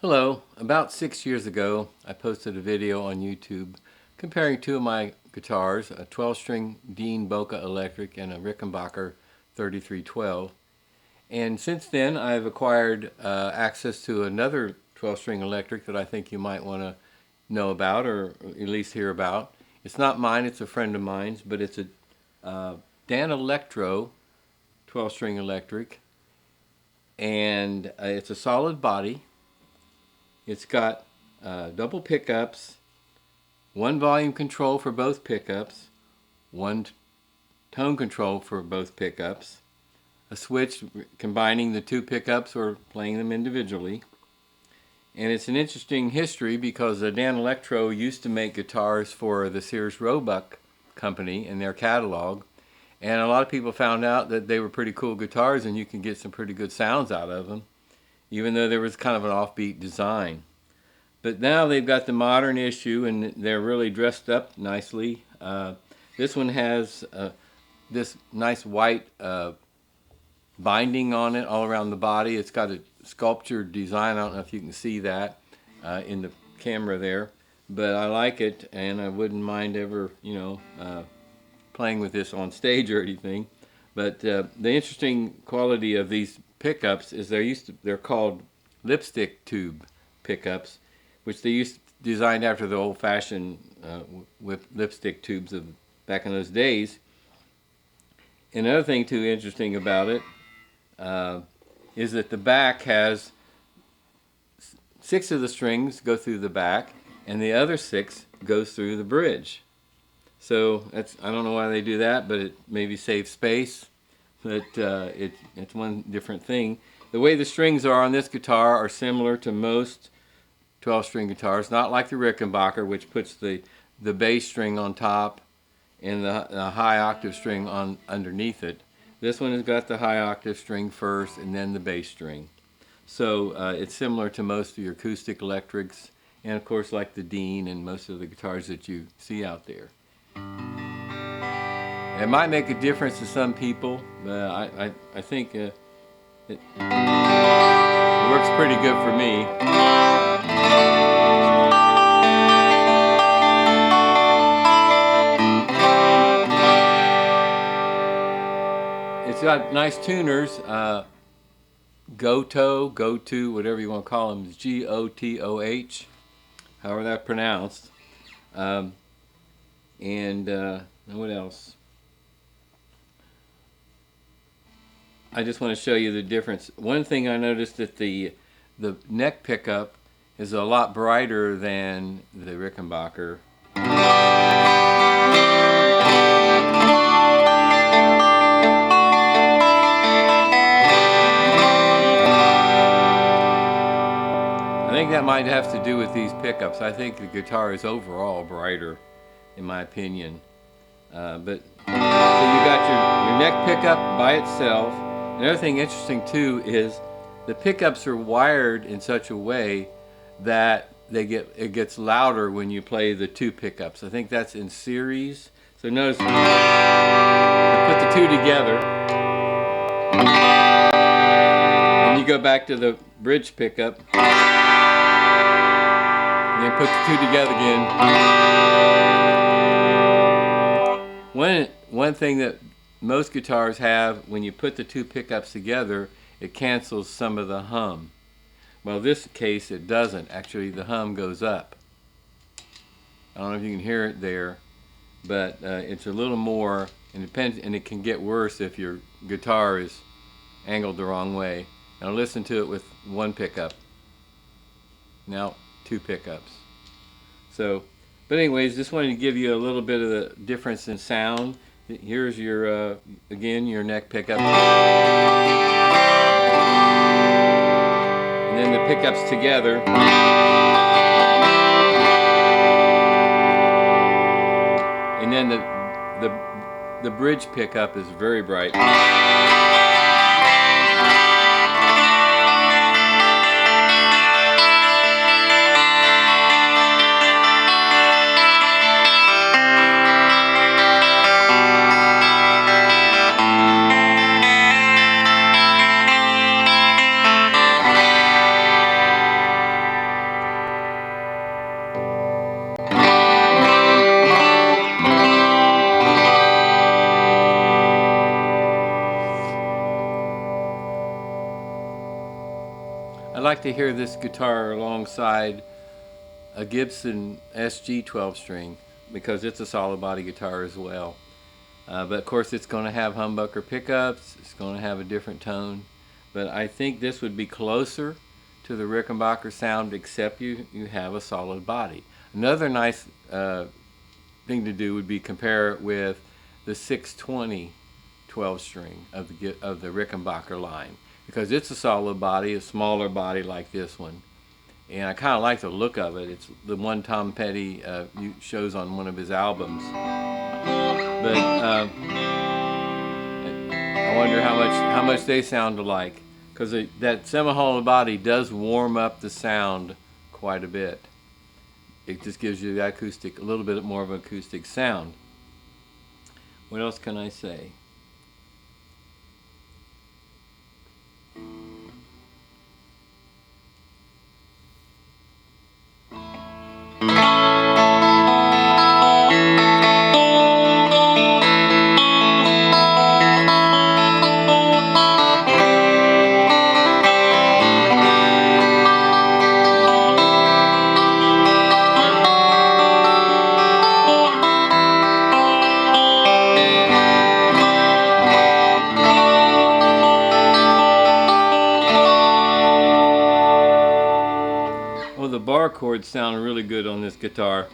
Hello. About 6 years ago, I posted a video on YouTube comparing two of my guitars, a 12-string Dean Boca Electric and a Rickenbacker 3312. And since then, I've acquired access to another 12-string electric that I think you might want to know about, or at least hear about. It's not mine, it's a friend of mine's, but it's a Danelectro 12-string electric, and it's a solid body. It's got double pickups, one volume control for both pickups, one tone control for both pickups, a switch combining the two pickups or playing them individually. And it's an interesting history because the Danelectro used to make guitars for the Sears Roebuck company in their catalog, and a lot of people found out that they were pretty cool guitars and you can get some pretty good sounds out of them, even though there was kind of an offbeat design. But now they've got the modern issue and they're really dressed up nicely. This one has this nice white binding on it all around the body. It's got a sculptured design. I don't know if you can see that in the camera there, but I like it and I wouldn't mind ever, playing with this on stage or anything. But the interesting quality of these pickups is they're called lipstick tube pickups, which they used designed after the old-fashioned with lipstick tubes of back in those days. Another thing too interesting about it is that the back has 6 of the strings go through the back, and the other 6 goes through the bridge. So I don't know why they do that, but it maybe saves space. But it's one different thing. The way the strings are on this guitar are similar to most 12-string guitars, not like the Rickenbacker, which puts the bass string on top and the high octave string on underneath it. This one has got the high octave string first and then the bass string. So it's similar to most of your acoustic electrics, and of course like the Dean and most of the guitars that you see out there. It might make a difference to some people, but I think it works pretty good for me. It's got nice tuners, Goto, whatever you want to call them, G-O-T-O-H, however that's pronounced. And what else? I just want to show you the difference. One thing I noticed that the neck pickup is a lot brighter than the Rickenbacker. I think that might have to do with these pickups. I think the guitar is overall brighter, in my opinion. So you got your neck pickup by itself. Another thing interesting too is the pickups are wired in such a way that it gets louder when you play the two pickups. I think that's in series. So notice I put the two together, and you go back to the bridge pickup, and then put the two together again. One thing that most guitars have, when you put the two pickups together, it cancels some of the hum. Well, in this case it doesn't. Actually, the hum goes up. I don't know if you can hear it there, but it's a little more, and it can get worse if your guitar is angled the wrong way. Now listen to it with one pickup. Now 2 pickups. So, but anyways, just wanted to give you a little bit of the difference in sound. Here's your, again, your neck pickup. And then the pickups together. And then the bridge pickup is very bright. like to hear this guitar alongside a Gibson SG 12 string because it's a solid body guitar as well. But of course it's going to have humbucker pickups, it's going to have a different tone. But I think this would be closer to the Rickenbacker sound, except you have a solid body. Another nice thing to do would be compare it with the 620 12 string of the Rickenbacker line, because it's a solid body, a smaller body like this one, and I kind of like the look of it. It's the one Tom Petty shows on one of his albums. But I wonder how much they sound alike, because that semi-hollow body does warm up the sound quite a bit. It just gives you the acoustic, a little bit more of an acoustic sound. What else can I say? Well, the bar chords sound really good on this guitar.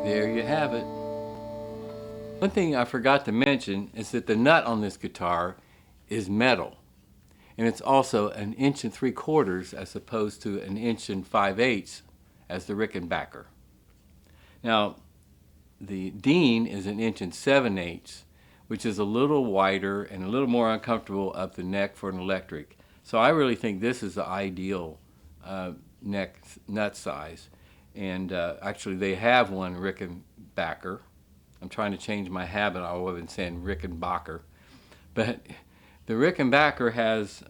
There you have it. One thing I forgot to mention is that the nut on this guitar is metal, and it's also 1 3/4 inches as opposed to 1 5/8 as the Rickenbacker. Now, the Dean is 1 7/8, which is a little wider and a little more uncomfortable up the neck for an electric. So I really think this is the ideal neck nut size. And actually they have one Rickenbacker. I'm trying to change my habit. I've been saying Rickenbacker. But the Rickenbacker has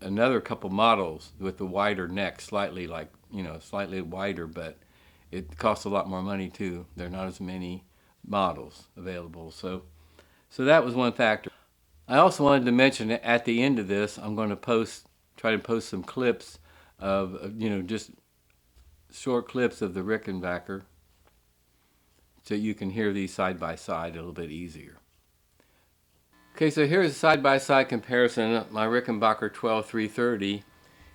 another couple models with the wider neck, slightly wider, but it costs a lot more money too. There are not as many models available. So that was one factor. I also wanted to mention that at the end of this, I'm going to try to post some clips of, just short clips of the Rickenbacker, so you can hear these side by side a little bit easier. Okay, so here's a side-by-side comparison of my Rickenbacker 12330.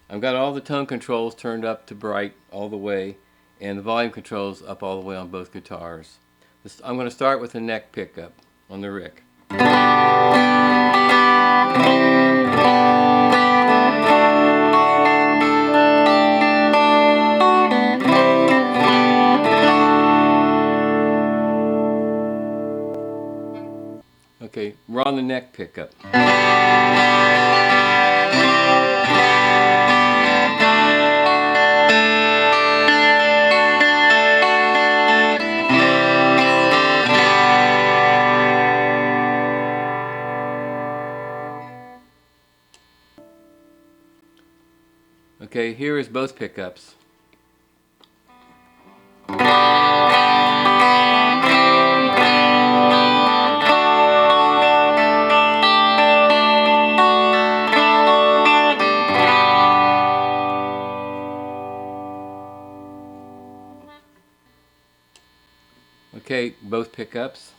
I've got all the tone controls turned up to bright all the way, and the volume controls up all the way on both guitars. I'm going to start with the neck pickup on the Rick. Okay, we're on the neck pickup. Okay, here is both pickups. both pickups.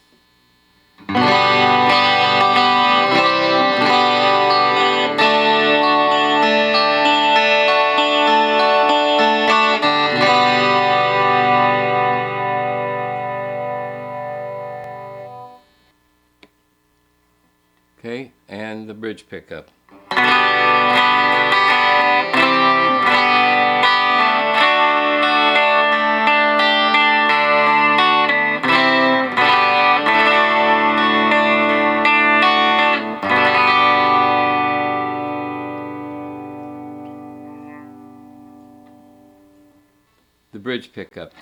Okay, and the bridge pickup. The bridge pickup.